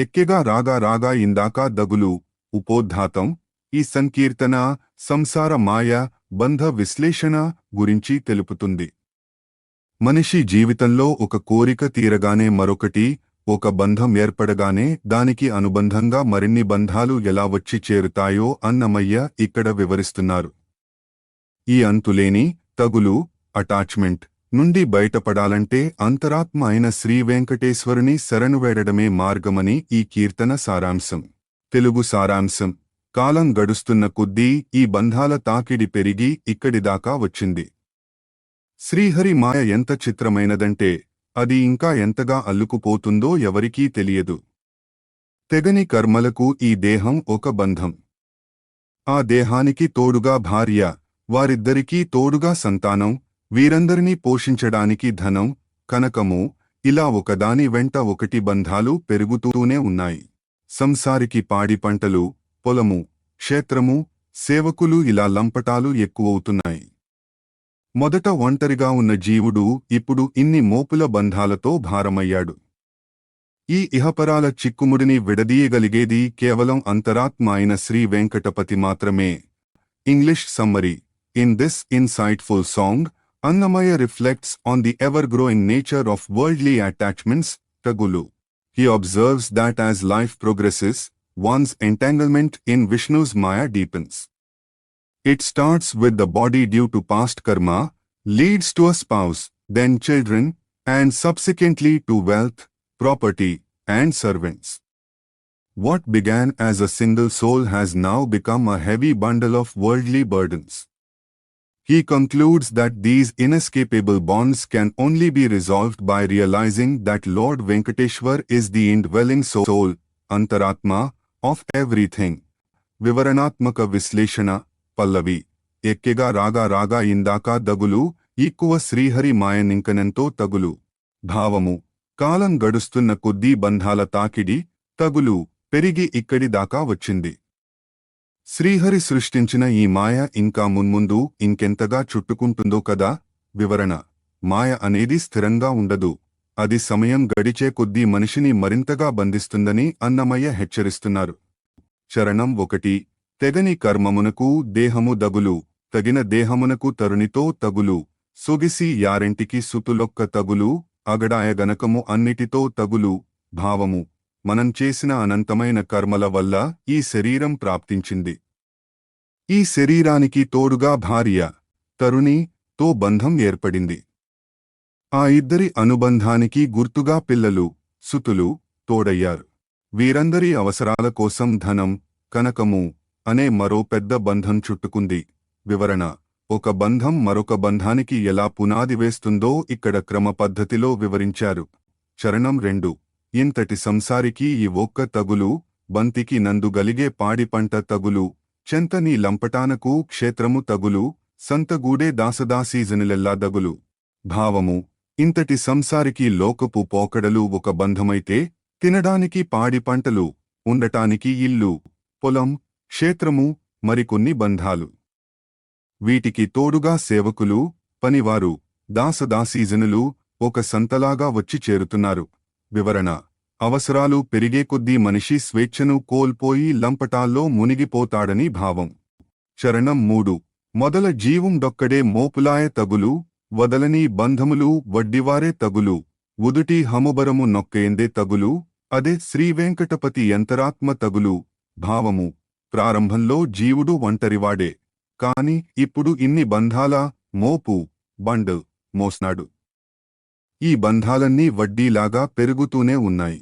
ఎక్కెగా రాగా రాగా ఇందాక దగులు ఉపోద్ఘాతం. ఈ సంకీర్తన సంసార మాయ బంధ విశ్లేషణ గురించి తెలుపుతుంది. మనిషి జీవితంలో ఒక కోరిక తీరగానే మరొకటి, ఒక బంధం ఏర్పడగానే దానికి అనుబంధంగా మరిన్ని బంధాలు ఎలా వచ్చి చేరుతాయో అన్నమయ్య ఇక్కడ వివరిస్తున్నారు. ఈ అంతులేని తగులు అటాచ్మెంట్ నుండి బయటపడాలంటే అంతరాత్మ అయిన శ్రీ వెంకటేశ్వరుని శరణువేడడమే మార్గమని ఈ కీర్తన సారాంశం. తెలుగు సారాంశం: కాలం గడుస్తున్న కొద్దీ ఈ బంధాల తాకిడి పెరిగి ఇక్కడిదాకా వచ్చింది. శ్రీహరి మాయ ఎంత చిత్రమైనదంటే అది ఇంకా ఎంతగా అల్లుకుపోతుందో ఎవరికీ తెలియదు. తెగని కర్మలకు ఈ దేహం ఒక బంధం. ఆ దేహానికి తోడుగా భార్య, వారిద్దరికీ తోడుగా సంతానం, వీరందరినీ పోషించడానికి ధనం, కనకము, ఇలా ఒకదాని వెంట ఒకటి బంధాలు పెరుగుతూనే ఉన్నాయి. సంసారికి పాడి పంటలు, పొలము, క్షేత్రము, సేవకులు, ఇలా లంపటాలు ఎక్కువవుతున్నాయి. మొదట ఒంటరిగా ఉన్న జీవుడు ఇప్పుడు ఇన్ని మోపుల బంధాలతో భారమయ్యాడు. ఈ ఇహపరాల చిక్కుముడిని విడదీయగలిగేది కేవలం అంతరాత్మ అయిన శ్రీ వెంకటపతి మాత్రమే. English summary: In this insightful song, Annamaya reflects on the ever-growing nature of worldly attachments, Tagulu. He observes that as life progresses, one's entanglement in Vishnu's Maya deepens. It starts with the body due to past karma, leads to a spouse, then children, and subsequently to wealth, property, and servants. What began as a single soul has now become a heavy bundle of worldly burdens. He concludes that these inescapable bonds can only be resolved by realizing that Lord Venkateshwar is the indwelling soul, Antaratma, of everything. వివరణాత్మక విశ్లేషణ. పల్లవి: ఎక్కెగా రాగా రాగా ఇందాక దగులు ఈక్కువ శ్రీహరి మాయనింకనెంతో తగులు. భావము: కాలం గడుస్తున్న కొద్దీ బంధాల తాకిడి, తగులు పెరిగి ఇక్కడి దాకా వచ్చింది. శ్రీహరి సృష్టించిన ఈ మాయ ఇంకా మున్ముందు ఇంకెంతగా చుట్టుకుంటుందో కదా. వివరణ: మాయ అనేది స్థిరంగా ఉండదు. అది సమయం గడిచే కొద్దీ మనిషిని మరింతగా బంధిస్తుందని అన్నమయ్య హెచ్చరిస్తున్నారు. చరణం 1: తెగని కర్మమునకు దేహము దగులు, తగిన దేహమునకు తరుణితో తగులు, సొగిసి యారెంటికి సుతులొక్క తగులు, అగడాయ గనకము అన్నిటితో తగులు. భావము: మనం చేసిన అనంతమైన కర్మల వల్ల ఈ శరీరం ప్రాప్తించింది. ఈ శరీరానికి తోడుగా భార్య, తరుణి, తో బంధం ఏర్పడింది. ఆ ఇద్దరి అనుబంధానికి గుర్తుగా పిల్లలు, సుతులు తోడయ్యారు. వీరందరి అవసరాల కోసం ధనం, కనకము అనే మరో పెద్ద బంధం చుట్టుకుంది. వివరణ: ఒక బంధం మరొక బంధానికి ఎలా పునాది వేస్తుందో ఇక్కడ క్రమ పద్ధతిలో వివరించారు. చరణం 2: ఇంతటి సంసారికి ఈ ఒక్క తగులు, బంతికి నందు గలిగే పాడిపంట తగులు, చెంతని లంపటానకు క్షేత్రము తగులు, సంతగూడే దాసదాసీజనులెల్లా దగులు. భావము: ఇంతటి సంసారికి లోకపు పోకడలు ఒక బంధమైతే, తినడానికి పాడి పంటలు, ఉండటానికి ఇల్లు, పొలం, క్షేత్రము మరికొన్ని బంధాలు. వీటికి తోడుగా సేవకులు, పనివారు, దాసదాసీజనులు ఒక సంతలాగా వచ్చి చేరుతున్నారు. వివరణ: అవసరాలు పెరిగే కొద్దీ మనిషి స్వేచ్ఛను కోల్పోయి లంపటాల్లో మునిగిపోతాడని భావం. చరణం 3: మొదల జీవం డొక్కడే మోపులాయ తగులు, వదలని బంధములు వడ్డివారే తగులు, ఉదుటి హముబరము నొక్కేందే తగులు, అదే శ్రీవేంకటపతి యంతరాత్మ తగులు. భావము: ప్రారంభంలో జీవుడు ఒంటరివాడే, కాని ఇప్పుడు ఇన్ని బంధాల మోపు, బండ్ మోస్నాడు. ఈ బంధాలన్నీ వడ్డీలాగా పెరుగుతూనే ఉన్నాయి.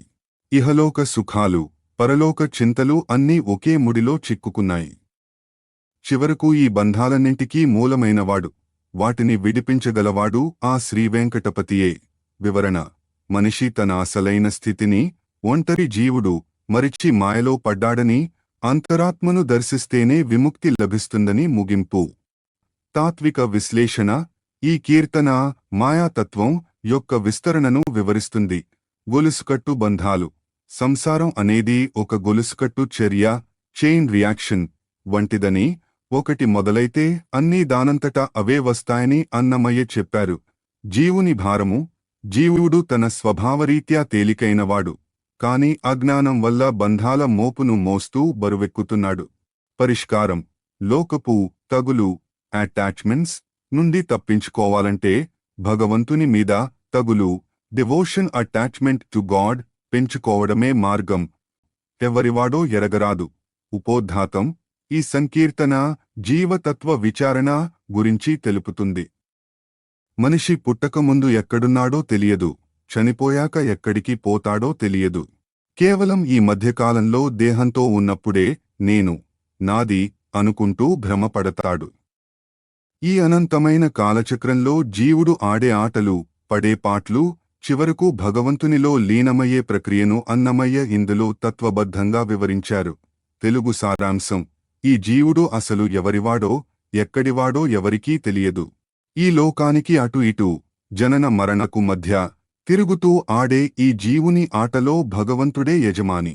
ఇహలోక సుఖాలు, పరలోక చింతలు అన్నీ ఒకే ముడిలో చిక్కుకున్నాయి. చివరకు ఈ బంధాలన్నింటికీ మూలమైనవాడు, వాటిని విడిపించగలవాడు ఆ శ్రీవేంకటపతియే. వివరణ: మనిషి తన అసలైన స్థితిని, ఒంటరి జీవుడు, మరిచి మాయలో పడ్డాడని, అంతరాత్మను దర్శిస్తేనే విముక్తి లభిస్తుందని ముగింపు. తాత్విక విశ్లేషణ: ఈ కీర్తన మాయాతత్వం యొక్క విస్తరణను వివరిస్తుంది. గొలుసుకట్టు బంధాలు. సంసారం అనేది ఒక గొలుసుకట్టు చర్య, చైన్ రియాక్షన్ వంటిదని, ఒకటి మొదలైతే అన్నీ దానంతటా అవే వస్తాయని అన్నమయ్య చెప్పారు. జీవుని భారము: జీవుడు తన స్వభావరీత్యా తేలికైనవాడు, కాని అజ్ఞానం వల్ల బంధాల మోపును మోస్తూ బరువెక్కుతున్నాడు. పరిష్కారం: లోకపు తగులు అటాచ్మెంట్స్ నుండి తప్పించుకోవాలంటే భగవంతుని మీద తగులు డివోషన్ అటాచ్మెంట్ టు గాడ్ పెంచుకోవడమే మార్గం. ఎవరివాడో ఎరగరాదు. ఉపోద్ఘాతం: ఈ సంకీర్తన జీవతత్వ విచారణ గురించి తెలుపుతుంది. మనిషి పుట్టకముందు ఎక్కడున్నాడో తెలియదు, చనిపోయాక ఎక్కడికి పోతాడో తెలియదు. కేవలం ఈ మధ్యకాలంలో దేహంతో ఉన్నప్పుడే నేను, నాది అనుకుంటూ భ్రమపడతాడు. ఈ అనంతమైన కాలచక్రంలో జీవుడు ఆడే ఆటలు, పడే పాట్లు, చివరకు భగవంతునిలో లీనమయ్యే ప్రక్రియను అన్నమయ్య ఇందులో తత్వబద్ధంగా వివరించారు. తెలుగు సారాంశం: ఈ జీవుడు అసలు ఎవరివాడో, ఎక్కడివాడో ఎవరికీ తెలియదు. ఈ లోకానికి అటు ఇటు, జనన మరణకు మధ్య తిరుగుతూ ఆడే ఈ జీవుని ఆటలో భగవంతుడే యజమాని.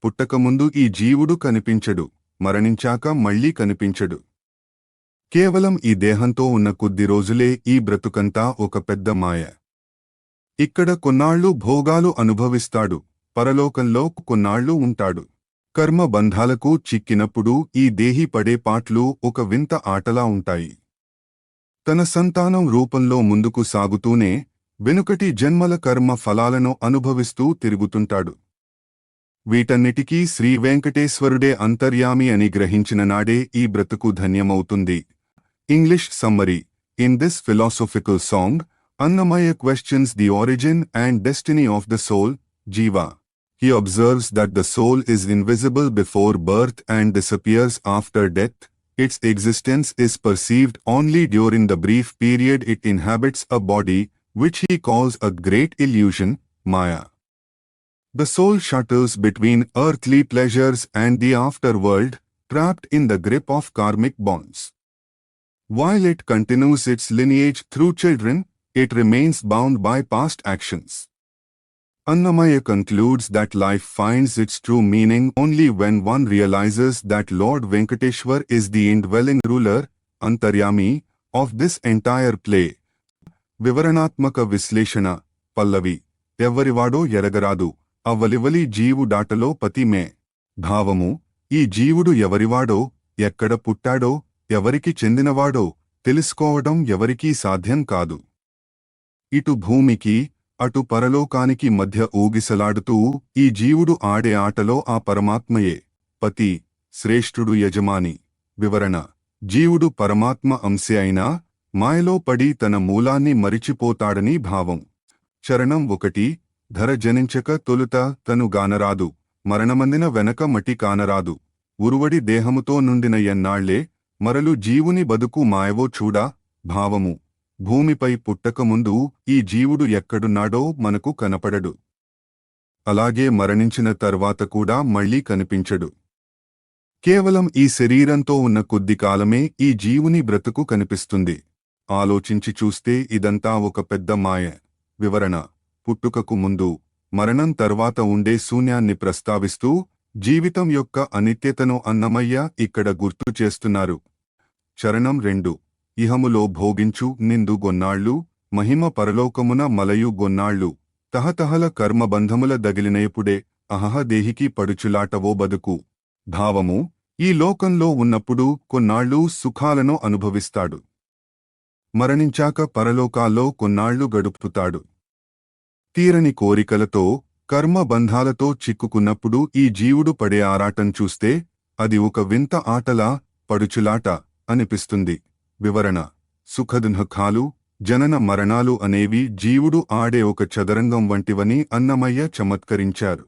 పుట్టకముందు ఈ జీవుడు కనిపించడు, మరణించాక మళ్లీ కనిపించడు. కేవలం ఈ దేహంతో ఉన్న కొద్ది రోజులే ఈ బ్రతుకంతా ఒక పెద్ద మాయ. ఇక్కడ కొన్నాళ్లు భోగాలు అనుభవిస్తాడు, పరలోకంలో కొన్నాళ్లు ఉంటాడు. కర్మ బంధాలకు చిక్కినప్పుడు ఈ దేహి పడే పాట్లు ఒక వింత ఆటలా ఉంటాయి. తన సంతానం రూపంలో ముందుకు సాగుతూనే వెనుకటి జన్మల కర్మ ఫలాలను అనుభవిస్తూ తిరుగుతుంటాడు. వీటన్నిటికీ శ్రీ వెంకటేశ్వరుడే అంతర్యామి అని గ్రహించిన నాడే ఈ బ్రతుకు ధన్యమవుతుంది. English summary: in this philosophical song, Annamaya questions the origin and destiny of the soul, Jiva. He observes that the soul is invisible before birth and disappears after death. Its existence is perceived only during the brief period it inhabits a body, which he calls a great illusion, Maya. The soul shuttles between earthly pleasures and the afterworld, trapped in the grip of karmic bonds. While it continues its lineage through children, it remains bound by past actions. Annamaya concludes that life finds its true meaning only when one realizes that Lord Venkateshwar is the indwelling ruler, Antaryami, of this entire play. వివరణాత్మక విశ్లేషణ పల్లవి: ఎవ్వరివాడో ఎరగరాదు, అవ్వలివలి జీవుడాటలో పతిమే. భావము: ఈ జీవుడు ఎవరివాడో, ఎక్కడ పుట్టాడో, ఎవరికి చెందినవాడో తెలుసుకోవడం ఎవరికీ సాధ్యం కాదు. ఇటు భూమికి, అటు పరలోకానికి మధ్య ఊగిసలాడుతూ ఈ జీవుడు ఆడే ఆటలో ఆ పరమాత్మయే పతి, శ్రేష్ఠుడు యజమాని. వివరణ: జీవుడు పరమాత్మ అంశే అయినా మాయలో పడి తన మూలాన్ని మరిచిపోతాడని భావం. చరణం 1: ధర జనించక తొలుత తను గానరాదు, మరణమందిన వెనక మటి కానరాదు. ఉరువడి దేహముతో నుండిన ఎన్నాళ్లే మరలు జీవుని బతుకు మాయవో చూడా. భావము: భూమిపై పుట్టకముందు ఈ జీవుడు ఎక్కడున్నాడో మనకు కనపడడు. అలాగే మరణించిన తర్వాత కూడా మళ్లీ కనిపించడు. కేవలం ఈ శరీరంతో ఉన్న కొద్ది కాలమే ఈ జీవుని బ్రతుకు కనిపిస్తుంది. ఆలోచించి చూస్తే ఇదంతా ఒక పెద్ద మాయ. వివరణ: పుట్టుకకు ముందు, మరణం తర్వాత ఉండే శూన్యాన్ని ప్రస్తావిస్తూ జీవితం యొక్క అనిత్యతను అన్నమయ్య ఇక్కడ గుర్తు చేస్తున్నారు. చరణం 2: ఇహములో భోగించు నిందు గొన్నాళ్ళు, మహిమ పరలోకమున మలయు గొన్నాళ్ళు. తహతహల కర్మబంధముల దగిలినయపుడే అహహ దేహికి పడుచులాటవో బదుకు. భావము: ఈ లోకంలో ఉన్నప్పుడు కొన్నాళ్ళు సుఖాలను అనుభవిస్తాడు. మరణించాక పరలోకాల్లో కొన్నాళ్లు గడుపుతాడు. తీరని కోరికలతో, కర్మబంధాలతో చిక్కుకున్నప్పుడు ఈ జీవుడు పడే ఆరాటం చూస్తే అది ఒక వింత ఆటలా, పడుచులాట అనిపిస్తుంది. వివరణ: సుఖదుఃఖాలు, జనన మరణాలు అనేవి జీవుడు ఆడే ఒక చదరంగం వంటివని అన్నమయ్య చమత్కరించారు.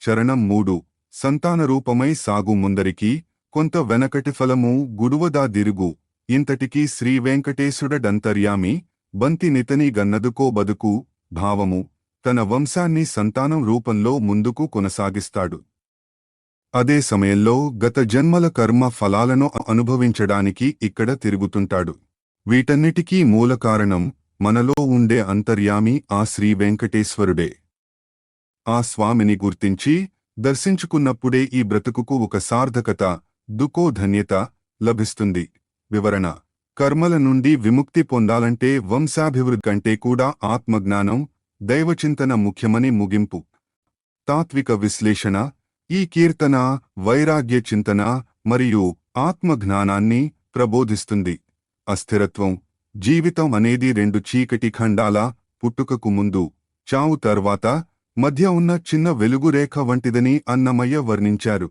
చరణం 3: సంతాన రూపమై సాగు ముందరికి, కొంత వెనకటి ఫలము గుడువదా దిరుగు. ఇంతటికీ శ్రీ వెంకటేశుడంతర్యామి, బంతి నితని గన్నదుకో బదుకు. భావము: తన వంశాన్ని సంతానం రూపంలో ముందుకు కొనసాగిస్తాడు. అదే సమయంలో గత జన్మల కర్మ ఫలాలను అనుభవించడానికి ఇక్కడ తిరుగుతుంటాడు. వీటన్నిటికీ మూల కారణం మనలో ఉండే అంతర్యామి ఆ శ్రీ వెంకటేశ్వరుడే. ఆ స్వామిని గుర్తించి దర్శించుకున్నప్పుడే ఈ బ్రతుకుకు ఒక సార్థకత, దుఃఖో ధన్యత లభిస్తుంది. వివరణ: కర్మల నుండి విముక్తి పొందాలంటే వంశాభివృద్ధి కంటే కూడా ఆత్మజ్ఞానం, దైవచింతన ముఖ్యమని ముగింపు. తాత్విక విశ్లేషణ. ఈ కీర్తన వైరాగ్య చింతన మరియు ఆత్మజ్ఞానాన్ని ప్రబోధిస్తుంది. అస్థిరత్వం. జీవితం అనేది రెండు చీకటి ఖండాల, పుట్టుకకు ముందు, చావు తర్వాత మధ్య ఉన్న చిన్న వెలుగురేఖ వంటిదని అన్నమయ్య వర్ణించారు.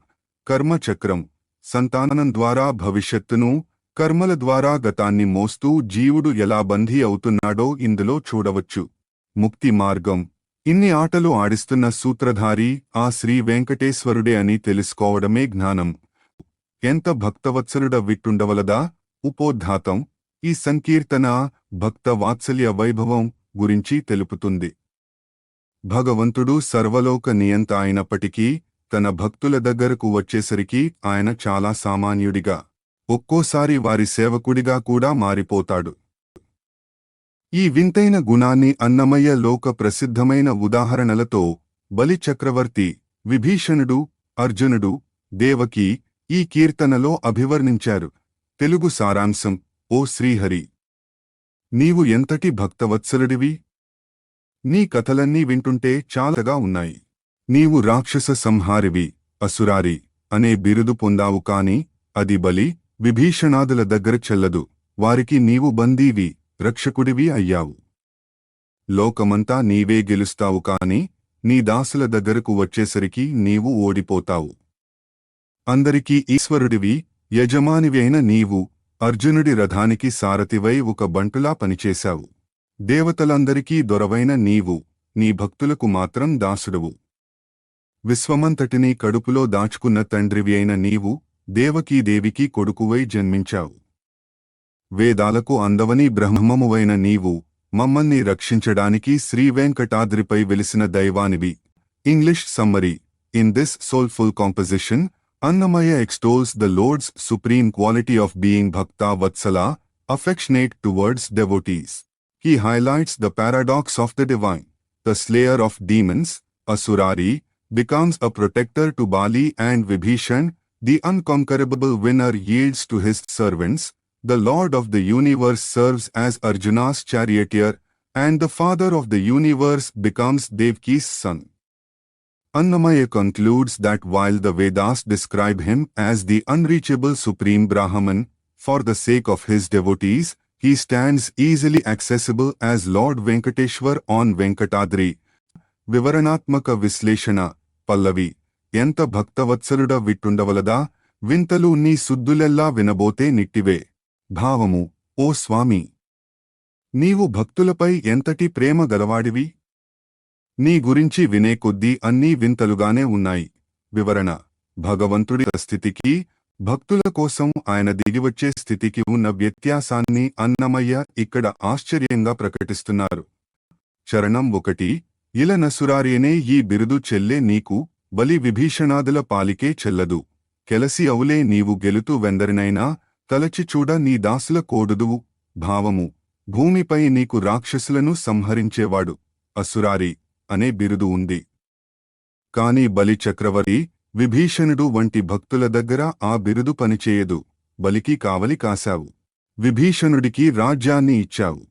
కర్మచక్రం. సంతానం ద్వారా భవిష్యత్తును, కర్మల ద్వారా గతాన్ని మోస్తూ జీవుడు ఎలా బంధీ అవుతున్నాడో ఇందులో చూడవచ్చు. ముక్తి మార్గం. ఇన్ని ఆటలు ఆడిస్తున్న సూత్రధారి ఆ శ్రీ వెంకటేశ్వరుడే అని తెలుసుకోవడమే జ్ఞానం. ఎంత భక్తవత్సలుడ విట్టుండవలదా. ఉపోద్ఘాతం. ఈ సంకీర్తన భక్త వాత్సల్య వైభవం గురించి తెలుపుతుంది. భగవంతుడు సర్వలోక నియంత అయినప్పటికీ తన భక్తుల దగ్గరకు వచ్చేసరికి ఆయన చాలా సామాన్యుడిగా, ఒక్కోసారి వారి సేవకుడిగా కూడా మారిపోతాడు. ఈ వింతైన గుణాన్ని అన్నమయ్య లోక ప్రసిద్ధమైన ఉదాహరణలతో బలి చక్రవర్తి, విభీషణుడు, అర్జునుడు, దేవకి ఈ కీర్తనలో అభివర్ణించారు. తెలుగు సారాంశం. ఓ శ్రీహరి, నీవు ఎంతటి భక్తవత్సలుడివి! నీ కథలన్నీ వింటుంటే చాలగా ఉన్నాయి. నీవు రాక్షస సంహారివి, అసురారి అనే బిరుదు పొందావు కాని అది బలి, విభీషణాదుల దగ్గర చెల్లదు. వారికి నీవు బందీవి, రక్షకుడివి అయ్యావు. లోకమంతా నీవే గెలుస్తావు కాని నీ దాసుల దగ్గరకు వచ్చేసరికి నీవు ఓడిపోతావు. అందరికీ ఈశ్వరుడివి, యజమానివి అయిన నీవు అర్జునుడి రథానికి సారథివై ఒక బంటులా పనిచేశావు. దేవతలందరికీ దొరవైన నీవు నీ భక్తులకు మాత్రం దాసుడవు. విశ్వమంతటినీ కడుపులో దాచుకున్న తండ్రివి అయిన నీవు దేవకీదేవికి కొడుకువై జన్మించావు. వేదాలకు అందవని బ్రహ్మమువైన నీవు మమ్మల్ని రక్షించడానికి శ్రీవేంకటాద్రిపై వెలిసిన దైవానివి. English summary. In this soulful composition, Annamaya extols the Lord's supreme quality of being Bhakta Vatsala, affectionate towards devotees. He highlights the paradox of the divine. The slayer of demons, Asurari, becomes a protector to Bali and Vibhishan. The unconquerable winner yields to his servants. The Lord of the universe serves as Arjuna's charioteer, and the father of the universe becomes Devki's son. Annamaya concludes that while the Vedas describe him as the unreachable supreme Brahman, for the sake of his devotees, he stands easily accessible as Lord Venkateshwar on Venkatadri. వివరణాత్మక విశ్లేషణ. పల్లవి. ఎంత భక్తవత్సలుడ విట్టుండవలదా, వింతలు నీ సుద్దులెల్లా వినబోతే నిట్టివే. భావము. ఓ స్వామి, నీవు భక్తులపై ఎంతటి ప్రేమ గలవాడివి! నీ గురించి వినే కొద్దీ అన్నీ వింతలుగానే ఉన్నాయి. వివరణ. భగవంతుడి స్థితికి, భక్తుల కోసం ఆయన దిగివచ్చే స్థితికి ఉన్న వ్యత్యాసాన్ని అన్నమయ్య ఇక్కడ ఆశ్చర్యంగా ప్రకటిస్తున్నారు. చరణం 1. ఇల నసురారియనే ఈ బిరుదు చెల్లే నీకు, బలి విభీషణాదుల పాలికే చెల్లదు. కెలసి అవులే నీవు గెలుతూ వెందరినైనా, తలచి చూడ నీ దాసుల కోడుదువు. భావము. భూమిపై నీకు రాక్షసులను సంహరించేవాడు, అసురారి అనే బిరుదు ఉంది. కాని బలి చక్రవర్తి, విభీషణుడు వంటి భక్తుల దగ్గర ఆ బిరుదు పనిచేయదు. బలికి కావలి కాశావు, విభీషణుడికి రాజ్యాన్ని ఇచ్చావు.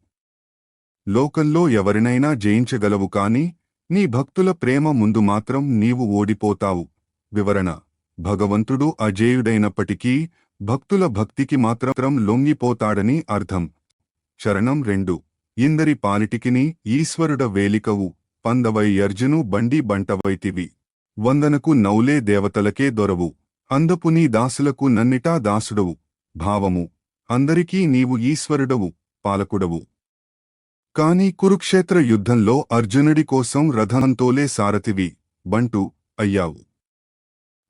లోకంలో ఎవరినైనా జయించగలవు కాని నీ భక్తుల ప్రేమ ముందు మాత్రం నీవు ఓడిపోతావు. వివరణ. భగవంతుడు అజేయుడైనప్పటికీ భక్తుల భక్తికి మాత్రం లొంగిపోతాడని అర్థం. చరణం 2. ఇందరి పాలిటికిని ఈశ్వరుడ వేలికవు, పందవై యర్జును బండి బంటవైతివి. వందనకు నౌలే దేవతలకే దొరవు, అందపు నీ దాసులకు నన్నిటా దాసుడవు. భావము. అందరికీ నీవు ఈశ్వరుడవు, పాలకుడవు. కాని కురుక్షేత్ర యుద్ధంలో అర్జునుడి కోసం రథంతోలే సారథివి, బంటు అయ్యావు.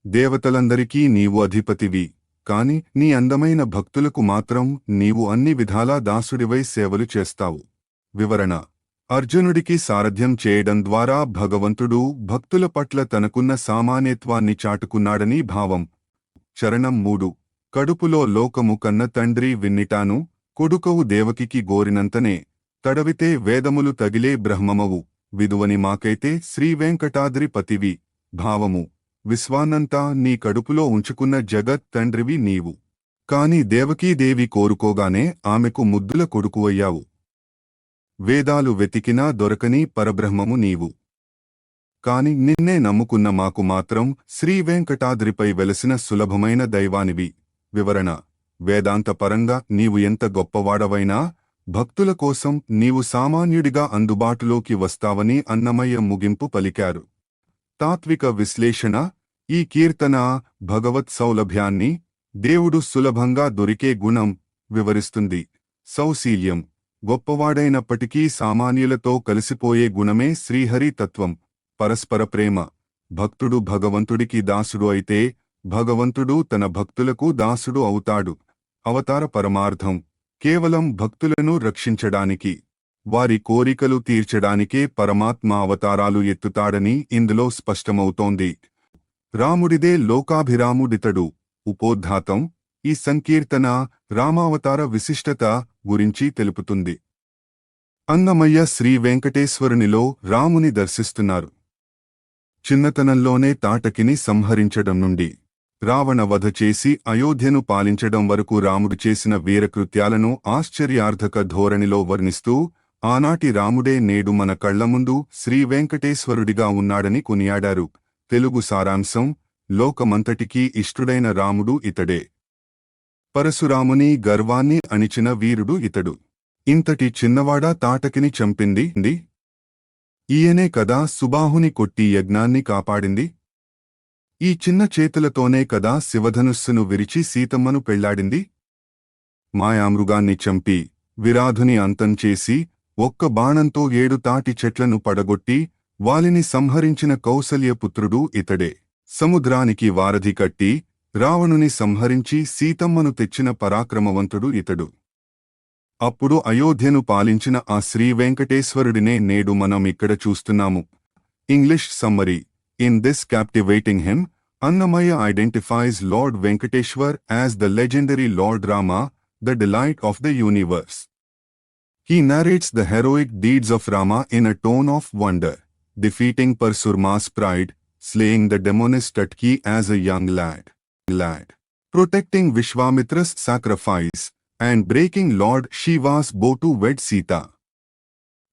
దేవతలందరికీ నీవు అధిపతివి, కాని నీ అందమైన భక్తులకు మాత్రం నీవు అన్ని విధాలా దాసుడివై సేవలు చేస్తావు. వివరణ. అర్జునుడికి సారథ్యం చేయడం ద్వారా భగవంతుడు భక్తుల పట్ల తనకున్న సామాన్యత్వాన్ని చాటుకున్నాడని భావం. చరణం 3. కడుపులో లోకము కన్న తండ్రి విన్నిటాను, కొడుకవు దేవకికి గోరినంతనే, తడవితే వేదములు తగిలే బ్రహ్మమవు, విదువని మాకైతే శ్రీవేంకటాద్రి పతివి. భావము. విశ్వాన్నంతా నీ కడుపులో ఉంచుకున్న జగత్ తండ్రివి నీవు. కాని దేవకీదేవి కోరుకోగానే ఆమెకు ముద్దుల కొడుకువయ్యావు. వేదాలు వెతికినా దొరకని పరబ్రహ్మము నీవు. కాని నిన్నే నమ్ముకున్న మాకు మాత్రం శ్రీవేంకటాద్రిపై వెలసిన సులభమైన దైవానివి. వివరణ: వేదాంతపరంగా నీవు ఎంత గొప్పవాడవైనా భక్తుల కోసం నీవు సామాన్యుడిగా అందుబాటులోకి వస్తావని అన్నమయ్య ముగింపు పలికారు. తాత్విక విశ్లేషణ: ఈ కీర్తన భగవత్ సౌలభ్యాన్ని, దేవుడు సులభంగా దొరికే గుణం వివరిస్తుంది. సౌశీల్యం: గొప్పవాడైనప్పటికీ సామాన్యులతో కలిసిపోయే గుణమే శ్రీహరి తత్వం. పరస్పర ప్రేమ: భక్తుడు భగవంతుడికి దాసుడు అయితే భగవంతుడు తన భక్తులకు దాసుడు అవుతాడు. అవతార పరమార్థం: కేవలం భక్తులను రక్షించడానికి, వారి కోరికలు తీర్చడానికే పరమాత్మ అవతారాలు ఎత్తుతాడని ఇందులో స్పష్టమవుతోంది. రాముడిదే లోకాభిరాముడితడు. ఉపోద్ఘాతం: ఈ సంకీర్తన రామావతార విశిష్టత గురించి తెలుపుతుంది. అన్నమయ్య శ్రీ వెంకటేశ్వరునిలో రాముని దర్శిస్తున్నారు. చిన్నతనంలోనే తాటకిని సంహరించడం నుండి రావణ వధ చేసి అయోధ్యను పాలించడం వరకు రాముడు చేసిన వీరకృత్యాలను ఆశ్చర్యార్థక ధోరణిలో వర్ణిస్తూ ఆనాటి రాముడే నేడు మన కళ్లముందు శ్రీవేంకటేశ్వరుడిగా ఉన్నాడని కొనియాడారు. తెలుగు సారాంశం: లోకమంతటికీ ఇష్టుడైన రాముడు ఇతడే. పరశురాముని గర్వాన్ని అణిచిన వీరుడు ఇతడు. ఇంతటి చిన్నవాడా తాటకిని చంపింది? ఈయనే కదా సుబాహుని కొట్టి యజ్ఞాన్ని కాపాడింది? ఈ చిన్న చేతులతోనే కదా శివధనుస్సును విరిచి సీతమ్మను పెళ్లాడింది? మాయామృగాన్ని చంపి విరాధుని అంతం చేసి ఒక్క బాణంతో 7 తాటి చెట్లను పడగొట్టి వాలిని సంహరించిన కౌసల్యపుత్రుడు ఇతడే. సముద్రానికి వారధి కట్టి రావణుని సంహరించి సీతమ్మను తెచ్చిన పరాక్రమవంతుడు ఇతడు. అప్పుడు అయోధ్యను పాలించిన ఆ శ్రీవేంకటేశ్వరుడినే నేడు మనం ఇక్కడ చూస్తున్నాము. English summary: In this captivating hymn, Annamaya identifies Lord Venkateshwar as the legendary Lord Rama, the delight of the universe. He narrates the heroic deeds of Rama in a tone of wonder, defeating Parsurma's pride, slaying the demoness Tatki as a young lad, protecting Vishwamitra's sacrifice, and breaking Lord Shiva's bow to wed Sita.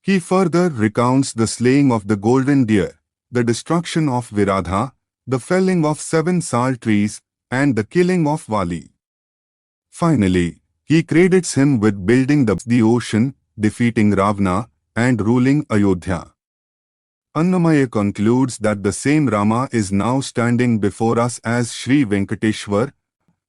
He further recounts the slaying of the golden deer, the destruction of Viradha, the felling of 7 sal trees, and the killing of Vali. Finally, he credits him with building the ocean, defeating Ravana, and ruling Ayodhya. Annamaya concludes that the same Rama is now standing before us as Sri Venkateshwar.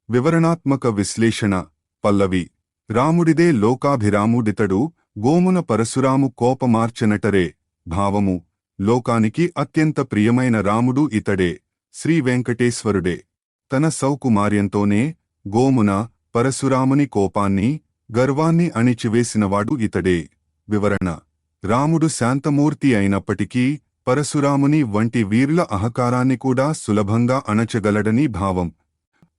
Vivaranatmaka Visleshana Pallavi: Ramudide Lokabhiramuditadu, Gomuna Parasuramu Kopamarchanatare. Bhavamu: లోకానికి అత్యంత ప్రియమైన రాముడు ఇతడే, శ్రీ వెంకటేశ్వరుడే. తన సౌకుమార్యంతోనే గోమున పరశురాముని కోపాన్ని, గర్వాన్ని అణిచివేసినవాడు ఇతడే. వివరణ: రాముడు శాంతమూర్తి అయినప్పటికీ పరశురాముని వంటి వీరుల అహకారాన్ని కూడా సులభంగా అణచగలడని భావం.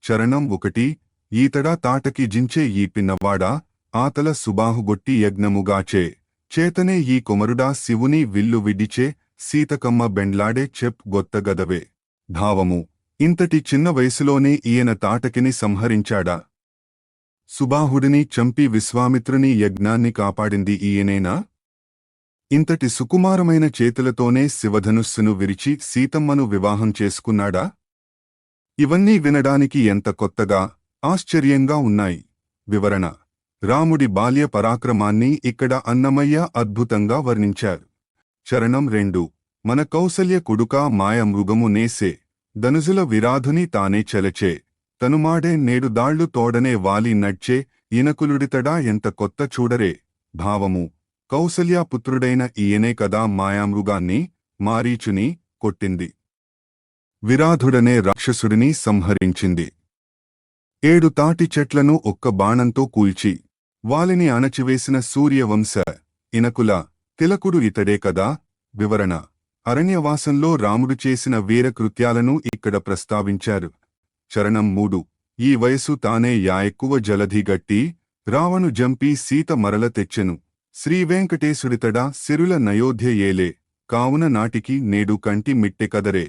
చరణం 1: ఈతడా తాటకి జించే ఈ పిన్నవాడా, ఆతల సుబాహుగొట్టి యజ్ఞముగాచే, చేతనే ఈ కుమరుడా శివుని విల్లు విడిచే, సీతకమ్మ బెండ్లాడే చెప్ గొత్తగదవే. భావము: ఇంతటి చిన్న వయసులోనే ఈయన తాటకిని సంహరించాడా? సుబాహుడిని చంపి విశ్వామిత్రుని యజ్ఞాన్ని కాపాడింది ఈయనేనా? ఇంతటి సుకుమారమైన చేతులతోనే శివధనుస్సును విరిచి సీతమ్మను వివాహం చేసుకున్నాడా? ఇవన్నీ వినడానికి ఎంత కొత్తగా, ఆశ్చర్యంగా ఉన్నాయి. వివరణ: రాముడి బాల్య పరాక్రమాన్ని ఇక్కడ అన్నమయ్య అద్భుతంగా వర్ణించారు. చరణం 2: మన కౌసల్య కుడుక మాయ మృగము నేసే, ధనుజుల విరాధుని తానే చెలచే, తనుమాడే నేడు దాళ్లు తోడనే వాలి నడ్చే, ఇనకులుడితడా ఎంత కొత్త చూడరే. భావము: కౌసల్యాపుత్రుడైన ఈయనే కదా మాయామృగాన్ని, మారీచుని కొట్టింది. విరాధుడనే రాక్షసుడిని సంహరించింది. 7 తాటి చెట్లను ఒక్క బాణంతో కూల్చి వాలిని అణచివేసిన సూర్యవంశ ఇనకుల తిలకుడు ఇతడే కదా. వివరణ: అరణ్యవాసంలో రాముడు చేసిన వీరకృత్యాలను ఇక్కడ ప్రస్తావించారు. చరణం 3: ఈ వయసు తానే యాయక్కువ జలధి గట్టి, రావణు జంపి సీత మరల తెచ్చెను, శ్రీవేంకటేశుడితడా సిరుల నయోధ్య ఏలే, కావున నాటికి నేడు కంటి మిట్టె కదరే.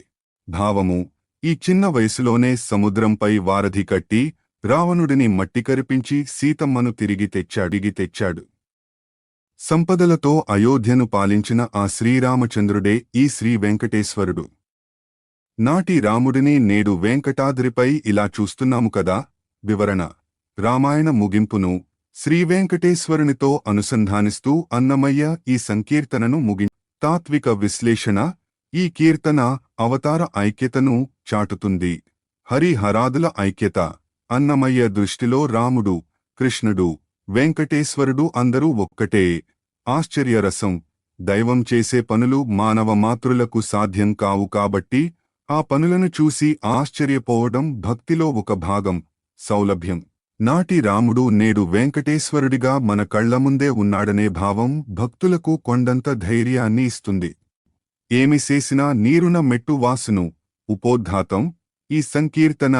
భావము: ఈ చిన్న వయసులోనే సముద్రంపై వారధి కట్టి రావణుడిని మట్టికరిపించి సీతమ్మను తిరిగి తెచ్చాడు. సంపదలతో అయోధ్యను పాలించిన ఆ శ్రీరామచంద్రుడే ఈ శ్రీ వెంకటేశ్వరుడు. నాటి రాముడిని నేడు వెంకటాద్రిపై ఇలా చూస్తున్నాము కదా. వివరణ: రామాయణ ముగింపును శ్రీవేంకటేశ్వరునితో అనుసంధానిస్తూ అన్నమయ్య ఈ సంకీర్తనను తాత్విక విశ్లేషణ: ఈ కీర్తన అవతార ఐక్యతను చాటుతుంది. హరిహరాదుల ఐక్యత. అన్నమయ్య దృష్టిలో రాముడు, కృష్ణుడు, వెంకటేశ్వరుడు అందరూ ఒక్కటే. ఆశ్చర్యరసం: దైవం చేసే పనులు మానవ మాతృలకు సాధ్యం కావు కాబట్టి ఆ పనులను చూసి ఆశ్చర్యపోవడం భక్తిలో ఒక భాగం, సౌలభ్యం. నాటి రాముడు నేడు వెంకటేశ్వరుడిగా మన కళ్ల ముందే ఉన్నాడనే భావం భక్తులకు కొండంత ధైర్యాన్ని ఇస్తుంది. ఏమి చేసినా నీరున మెట్టు వాసును ఉపోద్ఘాతం. ఈ సంకీర్తన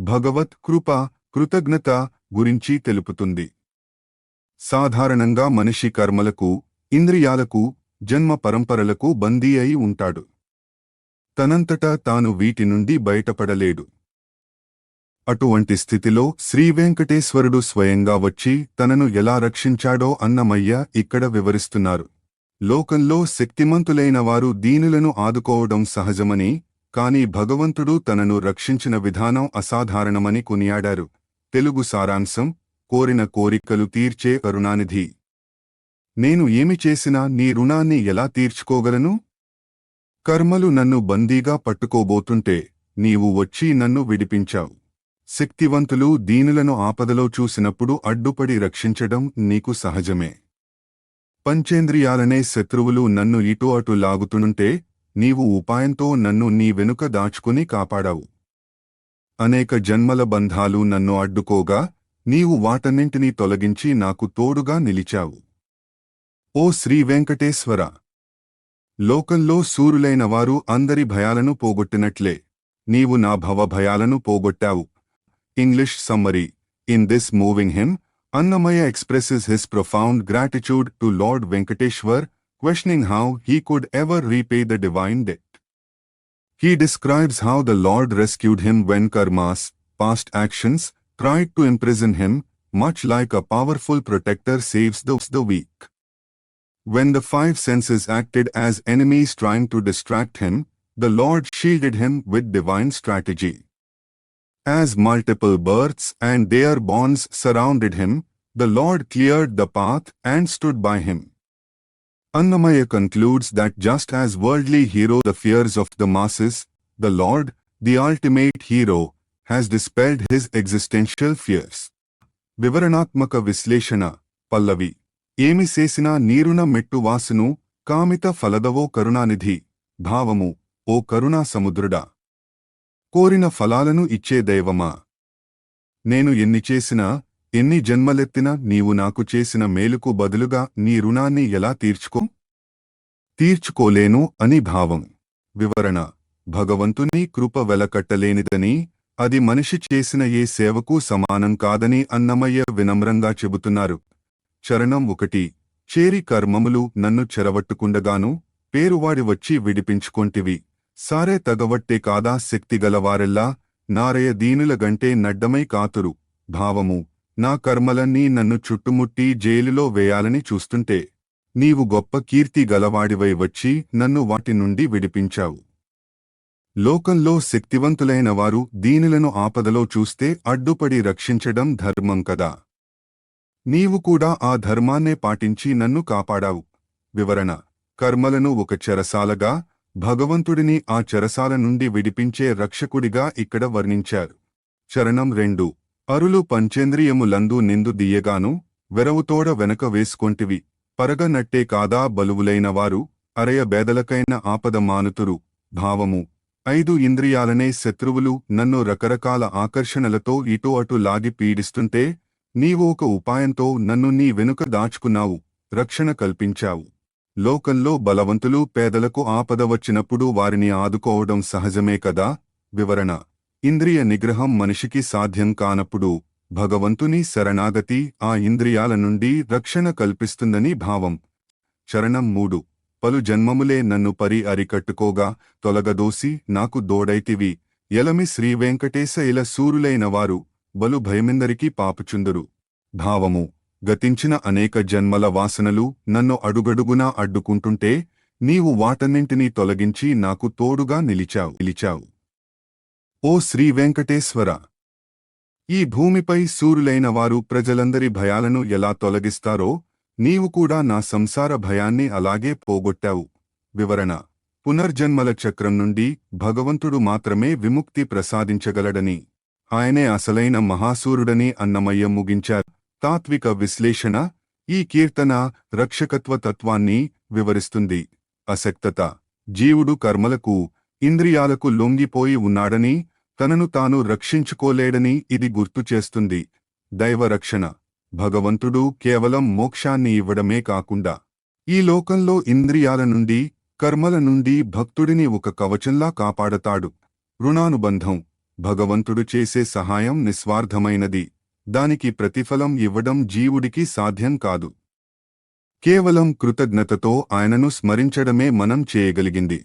భగవత్ కృప, కృతజ్ఞత గురించి తెలుపుతుంది. సాధారణంగా మనిషి కర్మలకు, ఇంద్రియాలకు, జన్మ పరంపరలకు బందీ అయి ఉంటాడు. తనంతటా తాను వీటి నుండి బయటపడలేడు. అటువంటి స్థితిలో శ్రీవేంకటేశ్వరుడు స్వయంగా వచ్చి తనను ఎలా రక్షించాడో అన్నమయ్య ఇక్కడ వివరిస్తున్నారు. లోకంలో శక్తిమంతులైన వారు దీనులను ఆదుకోవడం సహజమని, కాని భగవంతుడు తనను రక్షించిన విధానం అసాధారణమని కొనియాడారు. తెలుగు సారాంశం: కోరిన కోరికలు తీర్చే కరుణానిధి. నేను ఏమి చేసినా నీ రుణాన్ని ఎలా తీర్చుకోగలను? కర్మలు నన్ను బందీగా పట్టుకోబోతుంటే నీవు వచ్చి నన్ను విడిపించావు. శక్తివంతులు దీనులను ఆపదలో చూసినప్పుడు అడ్డుపడి రక్షించడం నీకు సహజమే. పంచేంద్రియాలనే శత్రువులు నన్ను ఇటు అటు లాగుతుంటే నీవు ఉపాయంతో నన్ను నీ వెనుక దాచుకుని కాపాడావు. అనేక జన్మల బంధాలు నన్ను అడ్డుకోగా నీవు వాటన్నింటినీ తొలగించి నాకు తోడుగా నిలిచావు. ఓ శ్రీవేంకటేశ్వర! లోకంలో శూరులైన వారు అందరి భయాలను పోగొట్టినట్లే నీవు నా భవభయాలను పోగొట్టావు. English summary: In this moving hymn, Annamaya expresses his profound gratitude to Lord Venkateshwar, questioning how he could ever repay the divine debt. He describes how the Lord rescued him when karmas, past actions, tried to imprison him, much like a powerful protector saves the weak. When the five senses acted as enemies trying to distract him, the Lord shielded him with divine strategy. As multiple births and their bonds surrounded him, the Lord cleared the path and stood by him. Annamaya concludes that just as worldly hero the fears of the masses, the Lord, the ultimate hero, has dispelled his existential fears. వివరణాత్మక విశ్లేషణ. పల్లవి: ఏమి చేసినా నీరున మెట్టు వాసును, కామిత ఫలదవో కరుణానిధి. భావము: ఓ కరుణా సముద్రుడా! కోరిన ఫలాలను ఇచ్చే దైవమా! నేను ఎన్ని చేసినా, ఎన్ని జన్మలెత్తినా నీవు నాకు చేసిన మేలుకు బదులుగా నీ రుణాన్ని ఎలా తీర్చుకోలేను అని భావం. వివరణ: భగవంతుని కృప వెలకట్టలేనిదని, అది మనిషి చేసిన ఏ సేవకు సమానం కాదని అన్నమయ్య వినమ్రంగా చెబుతున్నారు. చరణం 1: చేరి కర్మములు నన్ను చెరవట్టుకుండగాను, పేరువాడి వచ్చి విడిపించుకొంటివి. సారే తగవట్టే కాదా శక్తిగలవారెల్లా, నారయ దీనుల గంటే నడ్డమై కాతురు. భావము: నా కర్మలన్నీ నన్ను చుట్టుముట్టి జైలులో వేయాలని చూస్తుంటే నీవు గొప్ప కీర్తి గలవాడివై వచ్చి నన్ను వాటి నుండి విడిపించావు. లోకంలో శక్తివంతులైన వారు దీనులను ఆపదలో చూస్తే అడ్డుపడి రక్షించడం ధర్మం కదా. నీవు కూడా ఆ ధర్మాన్నే పాటించి నన్ను కాపాడావు. వివరణ: కర్మలను ఒక చెరసాలగా, భగవంతుడిని ఆ చెరసాల నుండి విడిపించే రక్షకుడిగా ఇక్కడ వర్ణించారు. చరణం 2: అరులు పంచేంద్రియములందు నిందు దియ్యగాను, వెరవుతోడ వెనక వేసుకొంటివి. పరగ నట్టే కాదా బలువులైన వారు, అరయ బేదలకైన ఆపద మానుతురు. భావము: 5 ఇంద్రియాలనే శత్రువులు నన్ను రకరకాల ఆకర్షణలతో ఇటు అటు లాగి పీడిస్తుంటే నీవు ఒక ఉపాయంతో నన్ను నీ వెనుక దాచుకున్నావు, రక్షణ కల్పించావు. లోకంలో బలవంతులు పేదలకు ఆపద వచ్చినప్పుడు వారిని ఆదుకోవడం సహజమే కదా. వివరణ: ఇంద్రియ నిగ్రహం మనిషికి సాధ్యం కానప్పుడు భగవంతుని శరణాగతి ఆ ఇంద్రియాల నుండి రక్షణ కల్పిస్తుందని భావం. చరణం 3: పలు జన్మములే నన్ను పరి అరికట్టుకోగా తొలగదోసి నాకు దోడైతివి. ఎలమి శ్రీవేంకటేశ ఇలా శూరులైన వారు బలు భయమిందరికి పాపుచుందురు. భావము: గతించిన అనేక జన్మల వాసనలు నన్ను అడుగడుగునా అడ్డుకుంటుంటే నీవు వాటన్నింటినీ తొలగించి నాకు తోడుగా నిలిచావు. ఓ శ్రీ వెంకటేశ్వర! ఈ భూమిపై శూరులైన వారు ప్రజలందరి భయాలను ఎలా తొలగిస్తారో నీవు కూడా నా సంసార భయాన్ని అలాగే పోగొట్టావు. వివరణ: పునర్జన్మల చక్రం నుండి భగవంతుడు మాత్రమే విముక్తి ప్రసాదించగలడని, ఆయనే అసలైన మహాసూరుడని అన్నమయ్య ముగించారు. తాత్విక విశ్లేషణ: ఈ కీర్తన రక్షకత్వ తత్వాన్ని వివరిస్తుంది. అసక్తత: జీవుడు కర్మలకు, ఇంద్రియాలకు లొంగిపోయి ఉన్నాడని, తనను తాను రక్షించుకోలేడని ఇది గుర్తుచేస్తుంది. దైవరక్షణ: భగవంతుడు కేవలం మోక్షాన్ని ఇవ్వడమే కాకుండా ఈ లోకంలో ఇంద్రియాల నుండి, కర్మల నుండి భక్తుడిని ఒక కవచంలా కాపాడతాడు. రుణానుబంధం: భగవంతుడు చేసే సహాయం నిస్వార్థమైనది, దానికి ప్రతిఫలం ఇవ్వడం జీవుడికి సాధ్యం కాదు. కేవలం కృతజ్ఞతతో ఆయనను స్మరించడమే మనం చేయగలిగింది.